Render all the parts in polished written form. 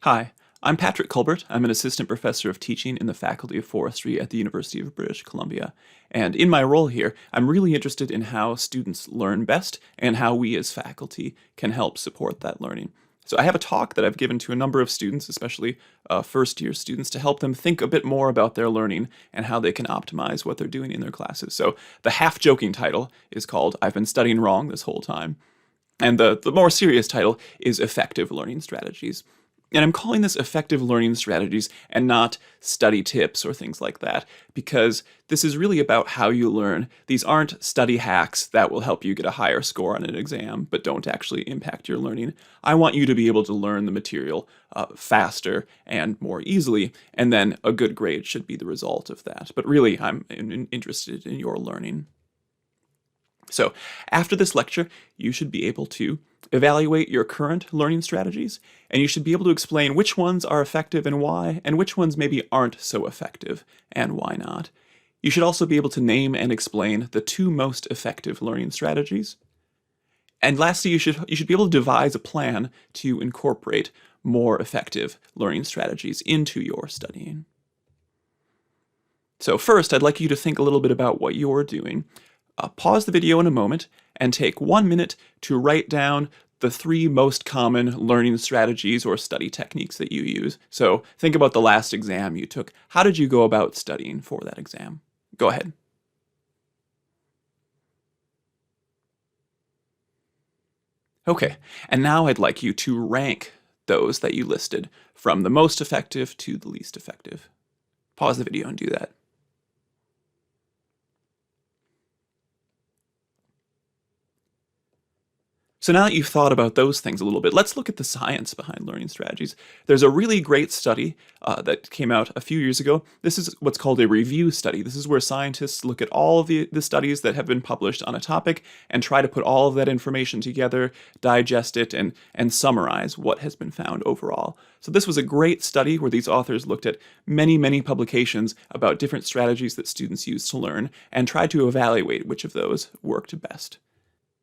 Hi, I'm Patrick Colbert. I'm an assistant professor of teaching in the Faculty of Forestry at the University of British Columbia. And in my role here, I'm really interested in how students learn best and how we as faculty can help support that learning. So I have a talk that I've given to a number of students, especially first-year students, to help them think a bit more about their learning and how they can optimize what they're doing in their classes. So the half-joking title is called "I've Been Studying Wrong This Whole Time." And the more serious title is Effective Learning Strategies. And I'm calling this effective learning strategies and not study tips or things like that, because this is really about how you learn. These aren't study hacks that will help you get a higher score on an exam, but don't actually impact your learning. I want you to be able to learn the material faster and more easily, and then a good grade should be the result of that. But really, I'm interested in your learning. So after this lecture, you should be able to evaluate your current learning strategies, and you should be able to explain which ones are effective and why, and which ones maybe aren't so effective and why not. You should also be able to name and explain the two most effective learning strategies. And lastly, you should be able to devise a plan to incorporate more effective learning strategies into your studying. So first, I'd like you to think a little bit about what you're doing. Pause the video in a moment and take 1 minute to write down the 3 most common learning strategies or study techniques that you use. So think about the last exam you took. How did you go about studying for that exam? Go ahead. Okay, and now I'd like you to rank those that you listed from the most effective to the least effective. Pause the video and do that. So now that you've thought about those things a little bit, let's look at the science behind learning strategies. There's a really great study that came out a few years ago. This is what's called a review study. This is where scientists look at all of the studies that have been published on a topic and try to put all of that information together, digest it, and summarize what has been found overall. So this was a great study where these authors looked at many, many publications about different strategies that students use to learn and tried to evaluate which of those worked best.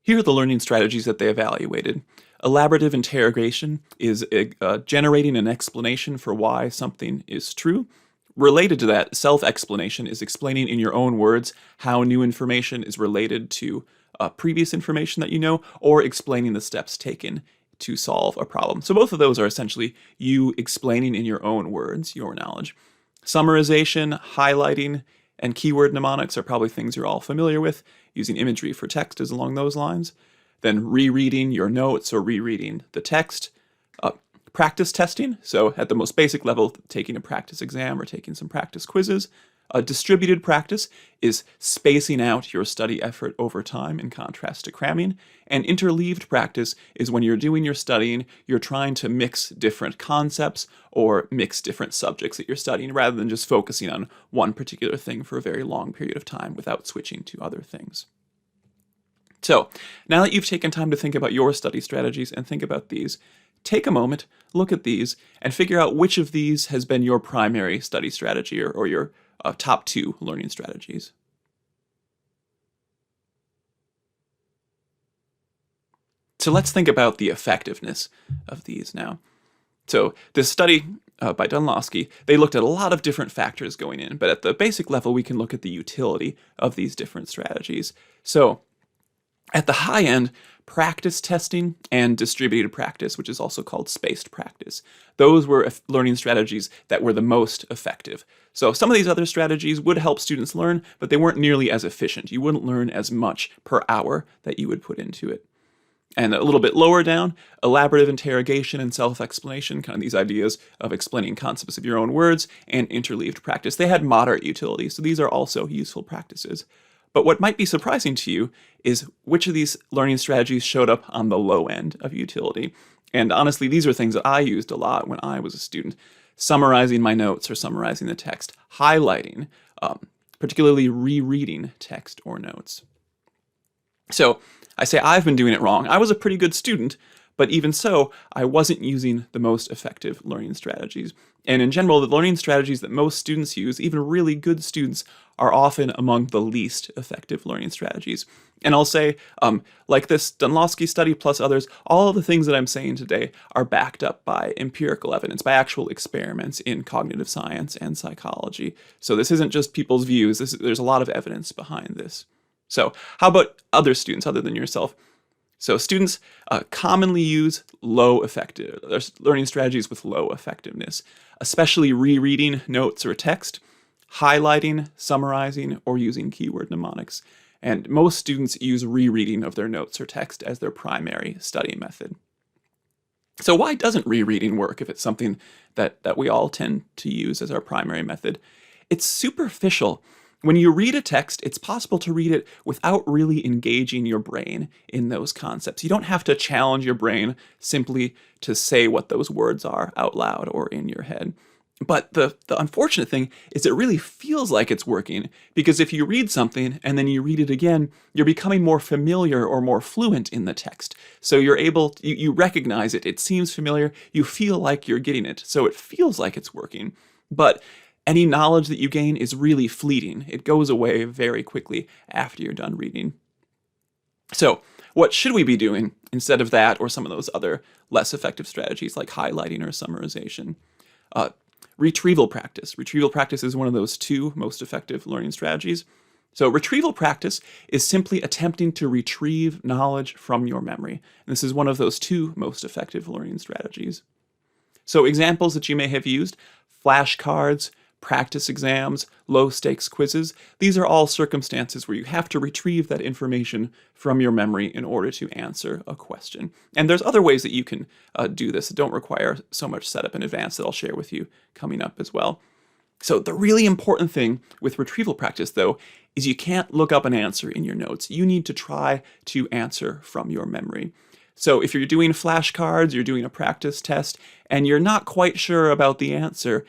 Here are the learning strategies that they evaluated. Elaborative interrogation is generating an explanation for why something is true. Related to that, self-explanation is explaining in your own words how new information is related to previous information that you know, or explaining the steps taken to solve a problem. So both of those are essentially you explaining in your own words your knowledge. Summarization, highlighting, and keyword mnemonics are probably things you're all familiar with. Using imagery for text is along those lines. Then rereading your notes or rereading the text. Practice testing, so at the most basic level, taking a practice exam or taking some practice quizzes. Distributed practice is spacing out your study effort over time in contrast to cramming. And interleaved practice is when you're doing your studying, you're trying to mix different concepts or mix different subjects that you're studying rather than just focusing on one particular thing for a very long period of time without switching to other things. So now that you've taken time to think about your study strategies and think about these, take a moment, look at these, and figure out which of these has been your primary study strategy or your top 2 learning strategies. So let's think about the effectiveness of these now. So this study by Dunlosky, they looked at a lot of different factors going in, but at the basic level, we can look at the utility of these different strategies. So at the high end, practice testing and distributed practice, which is also called spaced practice. Those were learning strategies that were the most effective. So some of these other strategies would help students learn, but they weren't nearly as efficient. You wouldn't learn as much per hour that you would put into it. And a little bit lower down, elaborative interrogation and self-explanation, kind of these ideas of explaining concepts of your own words, and interleaved practice. They had moderate utility, so these are also useful practices. But what might be surprising to you is which of these learning strategies showed up on the low end of utility. And honestly, these are things that I used a lot when I was a student. Summarizing my notes or summarizing the text, highlighting, particularly rereading text or notes. So I say I've been doing it wrong. I was a pretty good student, But even so, I wasn't using the most effective learning strategies. And in general, the learning strategies that most students use, even really good students, are often among the least effective learning strategies. And I'll say, like this Dunlowski study plus others, all of the things that I'm saying today are backed up by empirical evidence, by actual experiments in cognitive science and psychology. So this isn't just people's views. There's a lot of evidence behind this. So how about other students other than yourself? So students commonly use there's learning strategies with low effectiveness, especially rereading notes or text, highlighting, summarizing, or using keyword mnemonics. And most students use rereading of their notes or text as their primary study method. So why doesn't rereading work if it's something that we all tend to use as our primary method? It's superficial. When you read a text, it's possible to read it without really engaging your brain in those concepts. You don't have to challenge your brain simply to say what those words are out loud or in your head. But the unfortunate thing is it really feels like it's working, because if you read something and then you read it again, you're becoming more familiar or more fluent in the text. So you recognize it, it seems familiar, you feel like you're getting it, so it feels like it's working. But any knowledge that you gain is really fleeting. It goes away very quickly after you're done reading. So what should we be doing instead of that or some of those other less effective strategies like highlighting or summarization? Retrieval practice. Retrieval practice is one of those two most effective learning strategies. So retrieval practice is simply attempting to retrieve knowledge from your memory. And this is one of those two most effective learning strategies. So examples that you may have used: flashcards, practice exams, low-stakes quizzes. These are all circumstances where you have to retrieve that information from your memory in order to answer a question. And there's other ways that you can do this that don't require so much setup in advance that I'll share with you coming up as well. So the really important thing with retrieval practice, though, is you can't look up an answer in your notes. You need to try to answer from your memory. So if you're doing flashcards, you're doing a practice test, and you're not quite sure about the answer,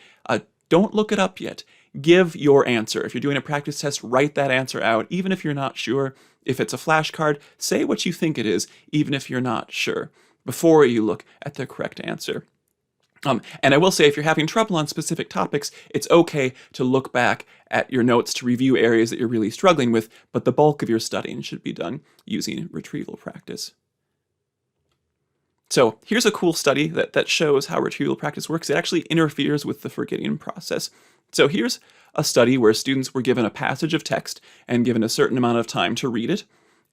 don't look it up yet. Give your answer. If you're doing a practice test, write that answer out, even if you're not sure. If it's a flashcard, say what you think it is, even if you're not sure, before you look at the correct answer. And I will say, if you're having trouble on specific topics, it's okay to look back at your notes to review areas that you're really struggling with, but the bulk of your studying should be done using retrieval practice. So here's a cool study that shows how retrieval practice works. It actually interferes with the forgetting process. So here's a study where students were given a passage of text and given a certain amount of time to read it.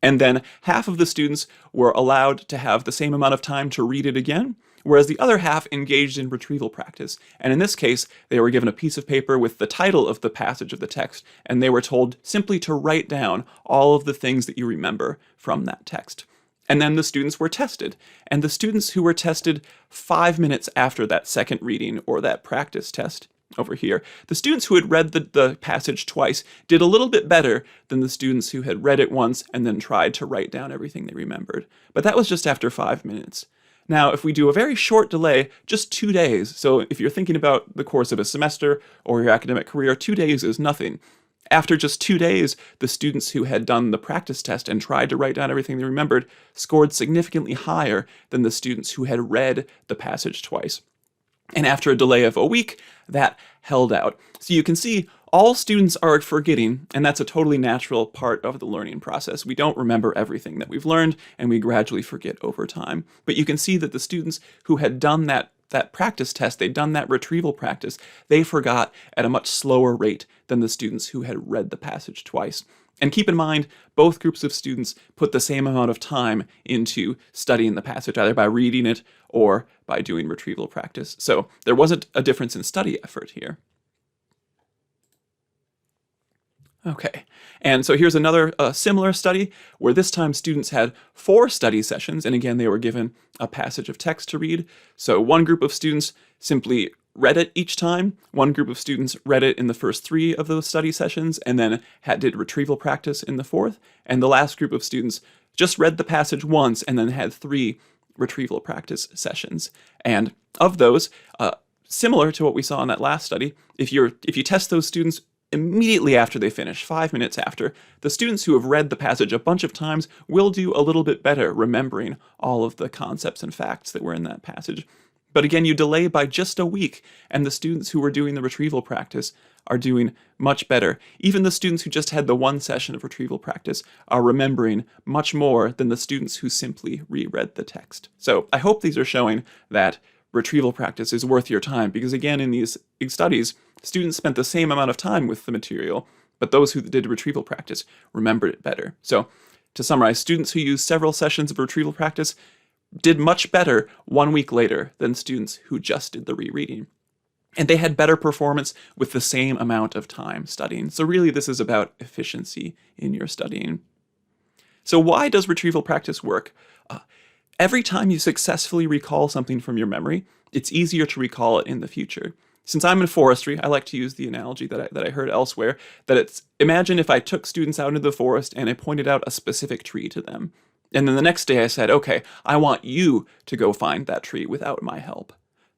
And then half of the students were allowed to have the same amount of time to read it again, whereas the other half engaged in retrieval practice. And in this case, they were given a piece of paper with the title of the passage of the text, and they were told simply to write down all of the things that you remember from that text. And then the students were tested. And the students who were tested 5 minutes after that second reading or that practice test over here, the students who had read the passage twice did a little bit better than the students who had read it once and then tried to write down everything they remembered. But that was just after 5 minutes. Now, if we do a very short delay, just 2 days, so if you're thinking about the course of a semester or your academic career, 2 days is nothing. After just 2 days, the students who had done the practice test and tried to write down everything they remembered scored significantly higher than the students who had read the passage twice. And after a delay of a week, that held out. So you can see all students are forgetting, and that's a totally natural part of the learning process. We don't remember everything that we've learned, and we gradually forget over time. But you can see that the students who had done that practice test, they'd done that retrieval practice, they forgot at a much slower rate than the students who had read the passage twice. And keep in mind, both groups of students put the same amount of time into studying the passage, either by reading it or by doing retrieval practice. So there wasn't a difference in study effort here. Okay, and so here's another similar study where this time students had 4 study sessions, and again they were given a passage of text to read. So one group of students simply read it each time, one group of students read it in the first 3 of those study sessions, and then did retrieval practice in the 4th, and the last group of students just read the passage once and then had 3 retrieval practice sessions. And of those, similar to what we saw in that last study, if you test those students immediately after they finish, 5 minutes after, the students who have read the passage a bunch of times will do a little bit better remembering all of the concepts and facts that were in that passage. But again, you delay by just a week, and the students who were doing the retrieval practice are doing much better. Even the students who just had the one session of retrieval practice are remembering much more than the students who simply reread the text. So I hope these are showing that retrieval practice is worth your time, because again, in these studies, students spent the same amount of time with the material, but those who did retrieval practice remembered it better. So to summarize, students who used several sessions of retrieval practice did much better 1 week later than students who just did the rereading. And they had better performance with the same amount of time studying. So really, this is about efficiency in your studying. So why does retrieval practice work? Every time you successfully recall something from your memory, it's easier to recall it in the future. Since I'm in forestry, I like to use the analogy that I heard elsewhere, that it's, imagine if I took students out into the forest and I pointed out a specific tree to them. And then the next day I said, okay, I want you to go find that tree without my help.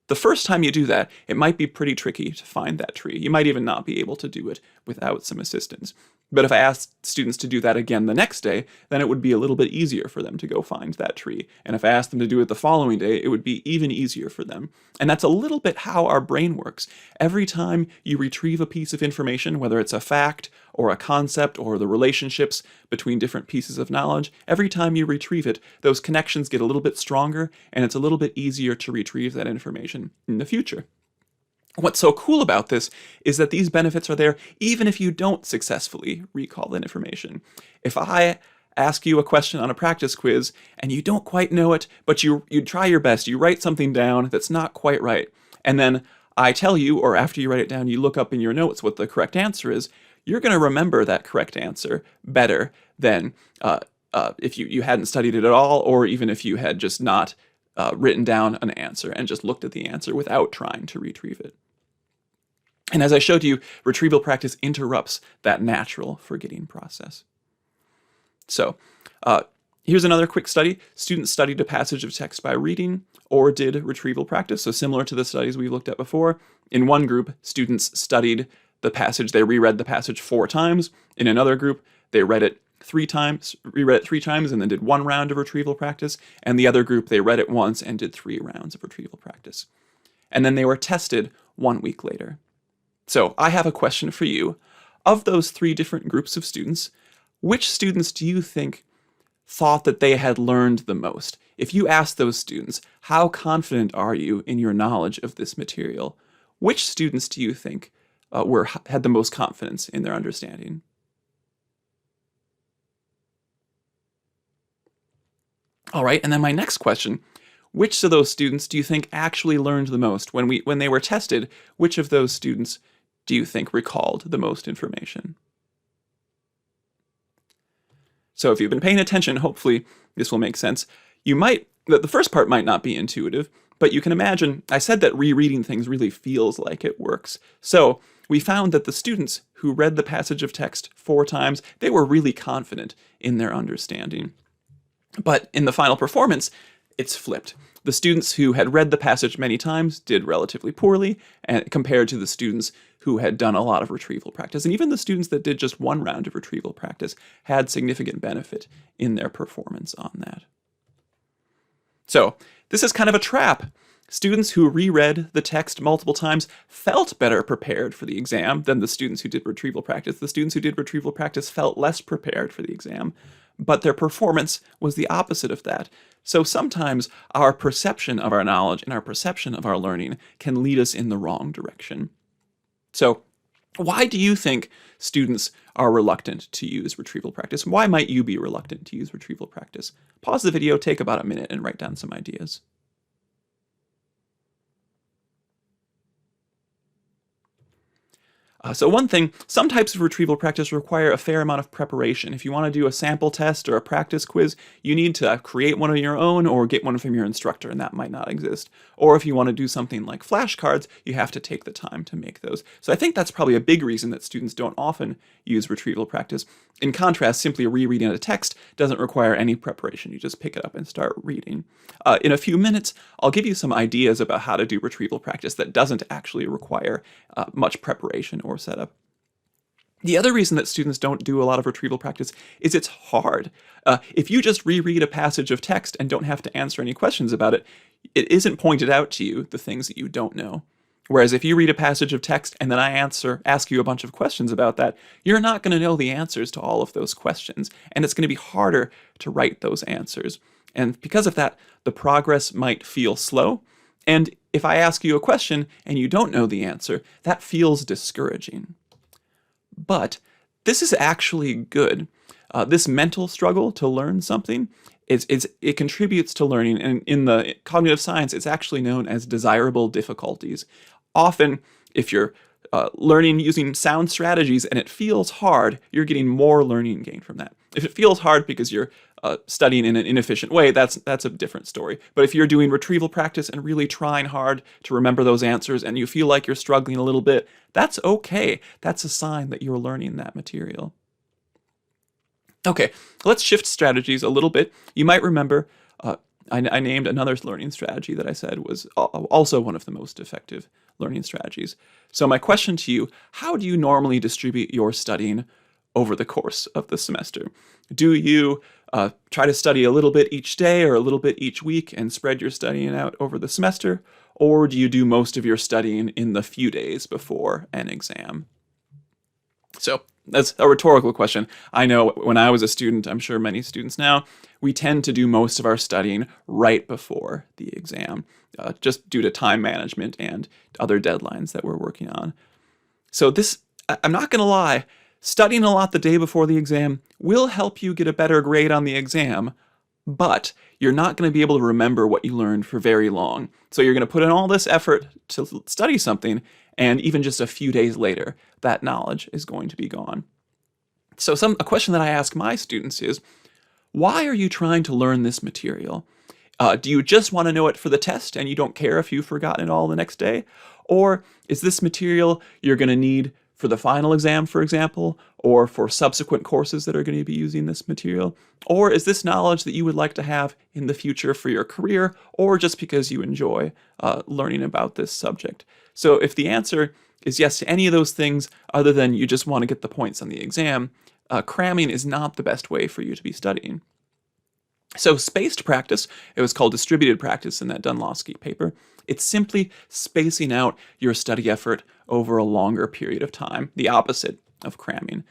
The first time you do that, it might be pretty tricky to find that tree. You might even not be able to do it without some assistance. But if I asked students to do that again the next day, then it would be a little bit easier for them to go find that tree. And if I asked them to do it the following day, it would be even easier for them. And that's a little bit how our brain works. Every time you retrieve a piece of information, whether it's a fact or a concept or the relationships between different pieces of knowledge, every time you retrieve it, those connections get a little bit stronger, and it's a little bit easier to retrieve that information in the future. What's so cool about this is that these benefits are there even if you don't successfully recall that information. If I ask you a question on a practice quiz and you don't quite know it, but you try your best, you write something down that's not quite right, and then I tell you, or after you write it down, you look up in your notes what the correct answer is, you're going to remember that correct answer better than if you hadn't studied it at all, or even if you had just not written down an answer and just looked at the answer without trying to retrieve it. And as I showed you, retrieval practice interrupts that natural forgetting process. So here's another quick study. Students studied a passage of text by reading or did retrieval practice. So similar to the studies we looked at before. In one group, students studied the passage, they reread the passage 4 times. In another group, they reread it 3 times, and then did 1 round of retrieval practice. And the other group, they read it once and did 3 rounds of retrieval practice. And then they were tested 1 week later. So I have a question for you. Of those 3 different groups of students, which students do you think thought that they had learned the most? If you ask those students, how confident are you in your knowledge of this material? Which students do you think had the most confidence in their understanding? All right, and then my next question, which of those students do you think actually learned the most? When they were tested, which of those students do you think recalled the most information? So if you've been paying attention, hopefully this will make sense. The first part might not be intuitive, but you can imagine, I said that rereading things really feels like it works. So we found that the students who read the passage of text 4 times, they were really confident in their understanding. But in the final performance, it's flipped. The students who had read the passage many times did relatively poorly, and compared to the students who had done a lot of retrieval practice. And even the students that did just 1 round of retrieval practice had significant benefit in their performance on that. So this is kind of a trap. Students who reread the text multiple times felt better prepared for the exam than the students who did retrieval practice. The students who did retrieval practice felt less prepared for the exam, but their performance was the opposite of that. So sometimes our perception of our knowledge and our perception of our learning can lead us in the wrong direction. So why do you think students are reluctant to use retrieval practice? Why might you be reluctant to use retrieval practice? Pause the video, take about a minute, and write down some ideas. So one thing, some types of retrieval practice require a fair amount of preparation. If you want to do a sample test or a practice quiz, you need to create one of your own or get one from your instructor, and that might not exist. Or if you want to do something like flashcards, you have to take the time to make those. So I think that's probably a big reason that students don't often use retrieval practice. In contrast, simply rereading a text doesn't require any preparation. You just pick it up and start reading. In a few minutes, I'll give you some ideas about how to do retrieval practice that doesn't actually require much preparation or setup. The other reason that students don't do a lot of retrieval practice is it's hard. If you just reread a passage of text and don't have to answer any questions about it, it isn't pointed out to you the things that you don't know. Whereas if you read a passage of text and then I ask you a bunch of questions about that, you're not going to know the answers to all of those questions, and it's going to be harder to write those answers. And because of that, the progress might feel slow. And if I ask you a question and you don't know the answer, that feels discouraging. But this is actually good. This mental struggle to learn something, it contributes to learning. And in the cognitive science, it's actually known as desirable difficulties. Often, if you're learning using sound strategies and it feels hard, you're getting more learning gain from that. If it feels hard because you're studying in an inefficient way, that's a different story. But if you're doing retrieval practice and really trying hard to remember those answers and you feel like you're struggling a little bit, that's okay. That's a sign that you're learning that material. Okay, let's shift strategies a little bit. You might remember I named another learning strategy that I said was also one of the most effective learning strategies. So my question to you, how do you normally distribute your studying over the course of the semester? Do you try to study a little bit each day or a little bit each week and spread your studying out over the semester? Or do you do most of your studying in the few days before an exam? So that's a rhetorical question. I know when I was a student, I'm sure many students now, we tend to do most of our studying right before the exam, just due to time management and other deadlines that we're working on. So I'm not going to lie, studying a lot the day before the exam will help you get a better grade on the exam, but you're not going to be able to remember what you learned for very long. So you're going to put in all this effort to study something, and even just a few days later, that knowledge is going to be gone. So a question that I ask my students is, why are you trying to learn this material? Do you just want to know it for the test and you don't care if you've forgotten it all the next day? Or is this material you're going to need for the final exam, for example, or for subsequent courses that are going to be using this material? Or is this knowledge that you would like to have in the future for your career, or just because you enjoy learning about this subject? So if the answer is yes to any of those things, other than you just want to get the points on the exam, cramming is not the best way for you to be studying. So spaced practice, it was called distributed practice in that Dunlawski paper. It's simply spacing out your study effort over a longer period of time, the opposite of cramming.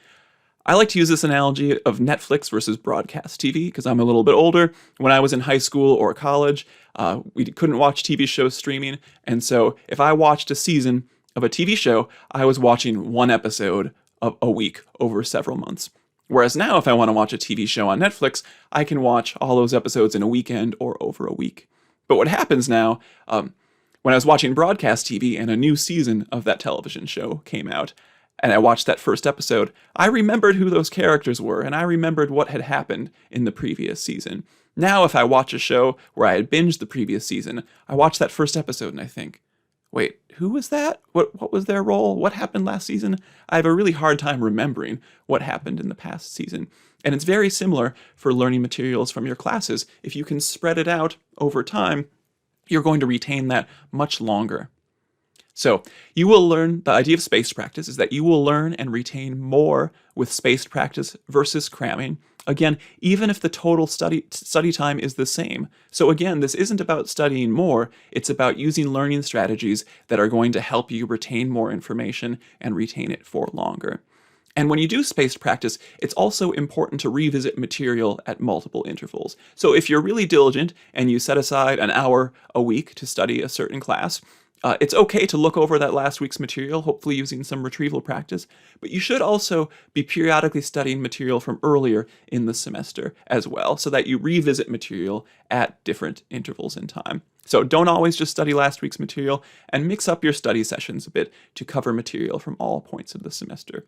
I like to use this analogy of Netflix versus broadcast TV because I'm a little bit older. When I was in high school or college, we couldn't watch TV shows streaming, and so if I watched a season of a TV show, I was watching one episode a week over several months. Whereas now, if I want to watch a TV show on Netflix, I can watch all those episodes in a weekend or over a week. But what happens now, when I was watching broadcast TV and a new season of that television show came out, and I watched that first episode, I remembered who those characters were, and I remembered what had happened in the previous season. Now, if I watch a show where I had binged the previous season, I watch that first episode and I think, wait, who was that? What was their role? What happened last season? I have a really hard time remembering what happened in the past season. And it's very similar for learning materials from your classes. If you can spread it out over time, you're going to retain that much longer. So you will learn, the idea of spaced practice is that you will learn and retain more with spaced practice versus cramming. Again, even if the total study time is the same. So again, this isn't about studying more, it's about using learning strategies that are going to help you retain more information and retain it for longer. And when you do spaced practice, it's also important to revisit material at multiple intervals. So if you're really diligent and you set aside an hour a week to study a certain class, it's okay to look over that last week's material, hopefully using some retrieval practice, but you should also be periodically studying material from earlier in the semester as well, so that you revisit material at different intervals in time. So don't always just study last week's material, and mix up your study sessions a bit to cover material from all points of the semester.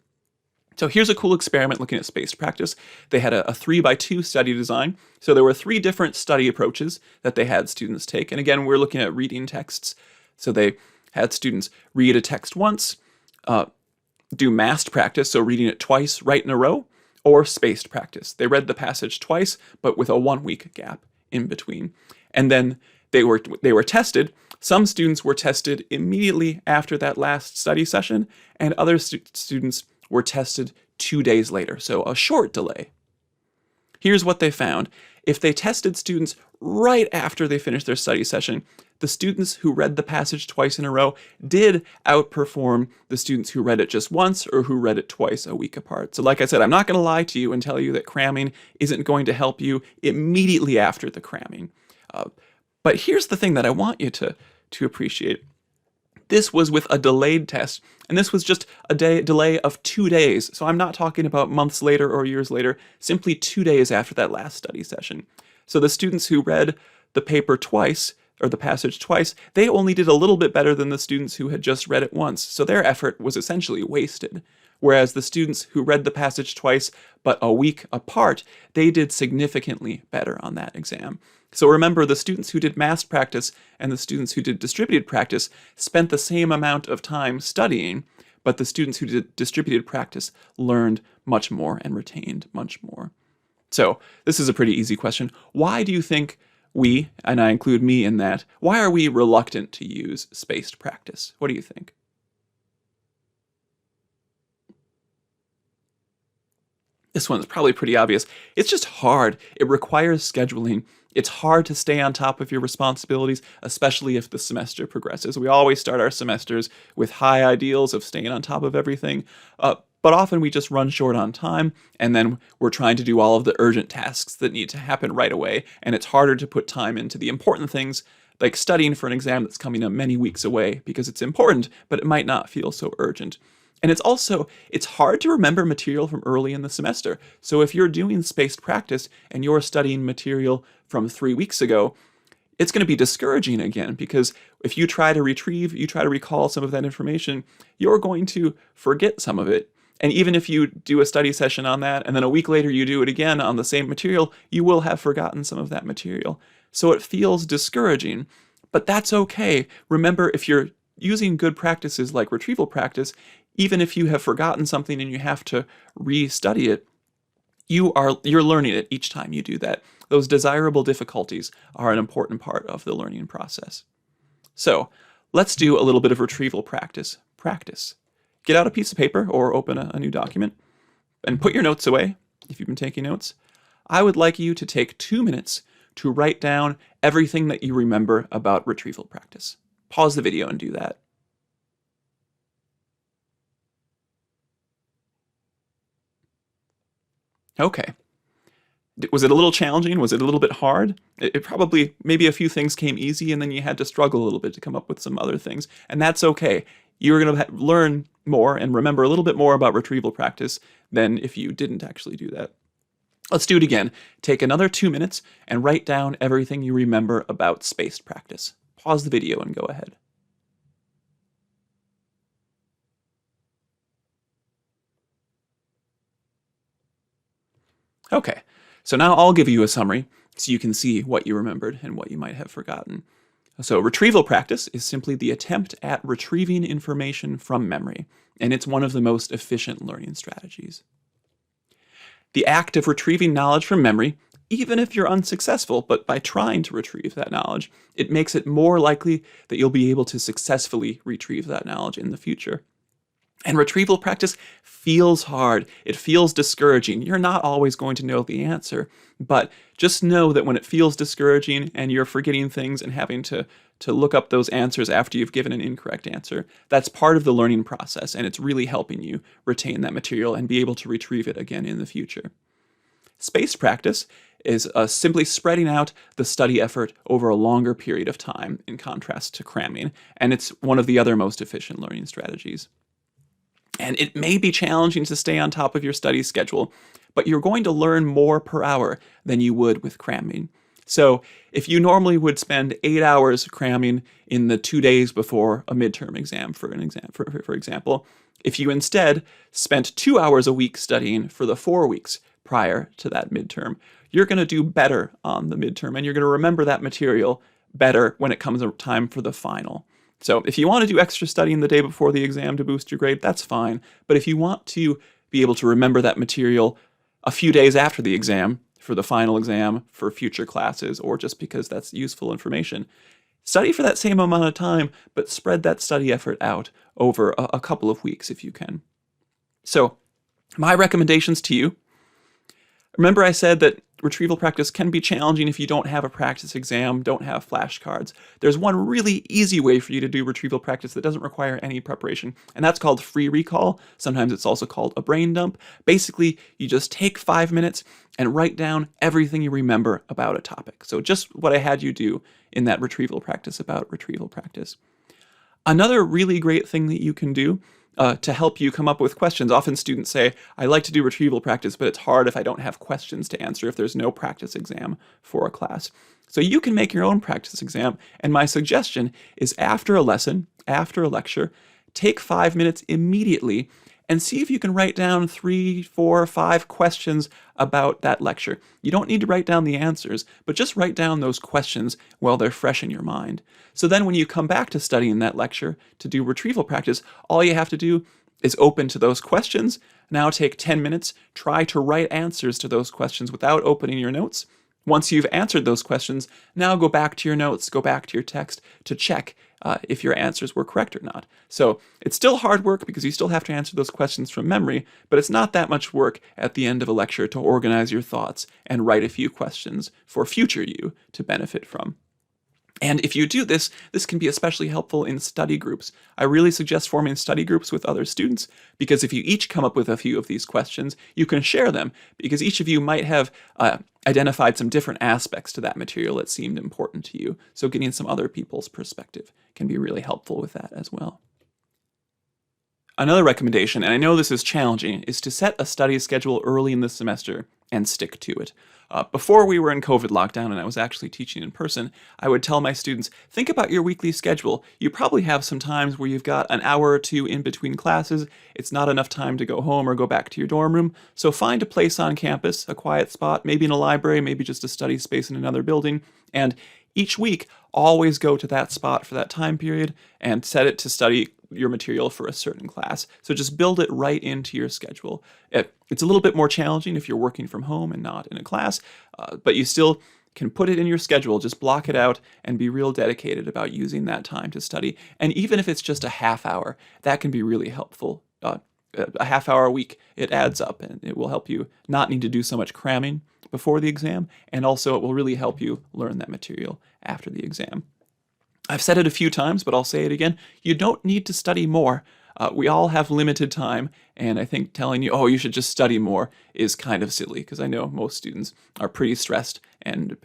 So here's a cool experiment looking at spaced practice. They had a 3x2 study design. So there were 3 different study approaches that they had students take. And again, we're looking at reading texts. So they had students read a text once, do massed practice, so reading it twice right in a row, or spaced practice. They read the passage twice, but with a 1-week gap in between. And then they were tested. Some students were tested immediately after that last study session, and other students were tested 2 days later, so a short delay. Here's what they found. If they tested students right after they finished their study session, the students who read the passage twice in a row did outperform the students who read it just once or who read it twice a week apart. So like I said, I'm not going to lie to you and tell you that cramming isn't going to help you immediately after the cramming. But here's the thing that I want you to appreciate. This was with a delayed test, and this was just a delay of 2 days. So I'm not talking about months later or years later, simply 2 days after that last study session. So the students who read the paper twice, or the passage twice, they only did a little bit better than the students who had just read it once. So their effort was essentially wasted. Whereas the students who read the passage twice but a week apart, they did significantly better on that exam. So remember, the students who did massed practice and the students who did distributed practice spent the same amount of time studying, but the students who did distributed practice learned much more and retained much more. So this is a pretty easy question. Why do you think we, and I include me in that, why are we reluctant to use spaced practice? What do you think? This one's probably pretty obvious. It's just hard. It requires scheduling. It's hard to stay on top of your responsibilities, especially if the semester progresses. We always start our semesters with high ideals of staying on top of everything, but often we just run short on time, and then we're trying to do all of the urgent tasks that need to happen right away, and it's harder to put time into the important things, like studying for an exam that's coming up many weeks away, because it's important, but it might not feel so urgent. And it's hard to remember material from early in the semester. So if you're doing spaced practice and you're studying material from 3 weeks ago, it's going to be discouraging again, because if you try to recall some of that information, you're going to forget some of it. And even if you do a study session on that, and then a week later you do it again on the same material, you will have forgotten some of that material. So it feels discouraging, but that's okay. Remember, if you're using good practices like retrieval practice, even if you have forgotten something and you have to re-study it, you're learning it each time you do that. Those desirable difficulties are an important part of the learning process. So let's do a little bit of retrieval practice. Get out a piece of paper or open a new document and put your notes away if you've been taking notes. I would like you to take 2 minutes to write down everything that you remember about retrieval practice. Pause the video and do that. Okay. Was it a little challenging? Was it a little bit hard? It probably, maybe a few things came easy and then you had to struggle a little bit to come up with some other things. And that's okay. You're going to learn more and remember a little bit more about retrieval practice than if you didn't actually do that. Let's do it again. Take another 2 minutes and write down everything you remember about spaced practice. Pause the video and go ahead. Okay, so now I'll give you a summary so you can see what you remembered and what you might have forgotten. So retrieval practice is simply the attempt at retrieving information from memory, and it's one of the most efficient learning strategies. The act of retrieving knowledge from memory, even if you're unsuccessful, but by trying to retrieve that knowledge, it makes it more likely that you'll be able to successfully retrieve that knowledge in the future. And retrieval practice feels hard. It feels discouraging. You're not always going to know the answer, but just know that when it feels discouraging and you're forgetting things and having to look up those answers after you've given an incorrect answer, that's part of the learning process, and it's really helping you retain that material and be able to retrieve it again in the future. Spaced practice is simply spreading out the study effort over a longer period of time, in contrast to cramming, and it's one of the other most efficient learning strategies. And it may be challenging to stay on top of your study schedule, but you're going to learn more per hour than you would with cramming. So if you normally would spend 8 hours cramming in the 2 days before a midterm exam, for example, if you instead spent 2 hours a week studying for the 4 weeks prior to that midterm, you're going to do better on the midterm, and you're going to remember that material better when it comes time for the final. So if you want to do extra studying the day before the exam to boost your grade, that's fine. But if you want to be able to remember that material a few days after the exam, for the final exam, for future classes, or just because that's useful information, study for that same amount of time, but spread that study effort out over a couple of weeks if you can. So My recommendations to you: remember I said that retrieval practice can be challenging if you don't have a practice exam, don't have flashcards. There's one really easy way for you to do retrieval practice that doesn't require any preparation, and that's called free recall. Sometimes it's also called a brain dump. Basically, you just take 5 minutes and write down everything you remember about a topic. So just what I had you do in that retrieval practice about retrieval practice. Another really great thing that you can do to help you come up with questions. Often students say, I like to do retrieval practice, but it's hard if I don't have questions to answer, if there's no practice exam for a class. So you can make your own practice exam, and my suggestion is after a lesson, after a lecture, take 5 minutes immediately and see if you can write down 3, 4, 5 questions about that lecture. You don't need to write down the answers, but just write down those questions while they're fresh in your mind. So then when you come back to studying that lecture to do retrieval practice, all you have to do is open to those questions. Now take 10 minutes, try to write answers to those questions without opening your notes. Once you've answered those questions, now go back to your notes, go back to your text to check if your answers were correct or not. So it's still hard work because you still have to answer those questions from memory, but it's not that much work at the end of a lecture to organize your thoughts and write a few questions for future you to benefit from. And if you do this, this can be especially helpful in study groups. I really suggest forming study groups with other students, because if you each come up with a few of these questions, you can share them, because each of you might have identified some different aspects to that material that seemed important to you. So getting some other people's perspective can be really helpful with that as well. Another recommendation, and I know this is challenging, is to set a study schedule early in the semester and stick to it. Before we were in COVID lockdown and I was actually teaching in person, I would tell my students, think about your weekly schedule. You probably have some times where you've got an hour or two in between classes. It's not enough time to go home or go back to your dorm room. So find a place on campus, a quiet spot, maybe in a library, maybe just a study space in another building, and each week, always go to that spot for that time period and set it to study your material for a certain class. So just build it right into your schedule. It's a little bit more challenging if you're working from home and not in a class, but you still can put it in your schedule, just block it out and be real dedicated about using that time to study. And even if it's just a half hour, that can be really helpful. A half hour a week, it adds up, and it will help you not need to do so much cramming before the exam, and also it will really help you learn that material after the exam. I've said it a few times, but I'll say it again. You don't need to study more. We all have limited time, and I think telling you, oh, you should just study more is kind of silly, because I know most students are pretty stressed and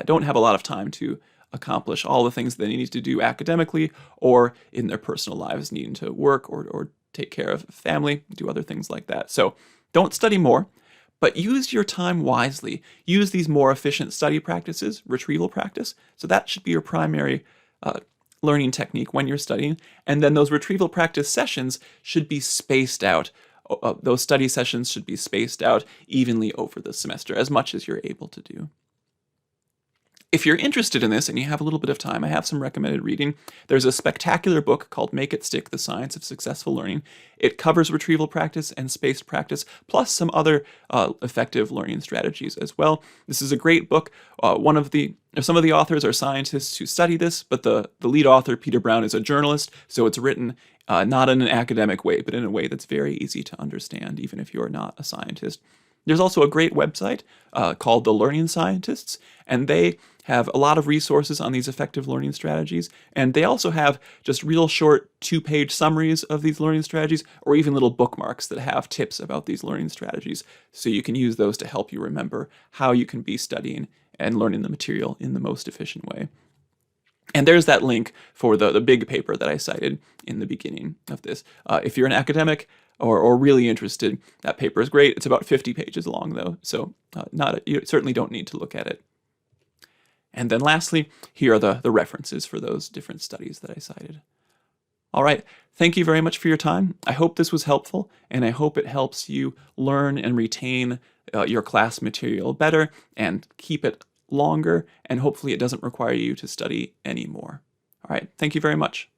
don't have a lot of time to accomplish all the things they need to do academically or in their personal lives, needing to work or take care of family, do other things like that. So don't study more, but use your time wisely. Use these more efficient study practices, retrieval practice. So that should be your primary learning technique when you're studying. And then those retrieval practice sessions should be spaced out. Those study sessions should be spaced out evenly over the semester, as much as you're able to do. If you're interested in this and you have a little bit of time, I have some recommended reading. There's a spectacular book called Make It Stick: The Science of Successful Learning. It covers retrieval practice and spaced practice, plus some other effective learning strategies as well. This is a great book. Some of the authors are scientists who study this, but the lead author, Peter Brown, is a journalist, so it's written not in an academic way, but in a way that's very easy to understand, even if you're not a scientist. There's also a great website called The Learning Scientists, and they have a lot of resources on these effective learning strategies, and they also have just real short 2-page summaries of these learning strategies, or even little bookmarks that have tips about these learning strategies, so you can use those to help you remember how you can be studying and learning the material in the most efficient way. And there's that link for the big paper that I cited in the beginning of this. If you're an academic or really interested, that paper is great. It's about 50 pages long, though, so you certainly don't need to look at it. And then lastly, here are the references for those different studies that I cited. All right, thank you very much for your time. I hope this was helpful, and I hope it helps you learn and retain your class material better and keep it longer, and hopefully it doesn't require you to study anymore. All right, thank you very much.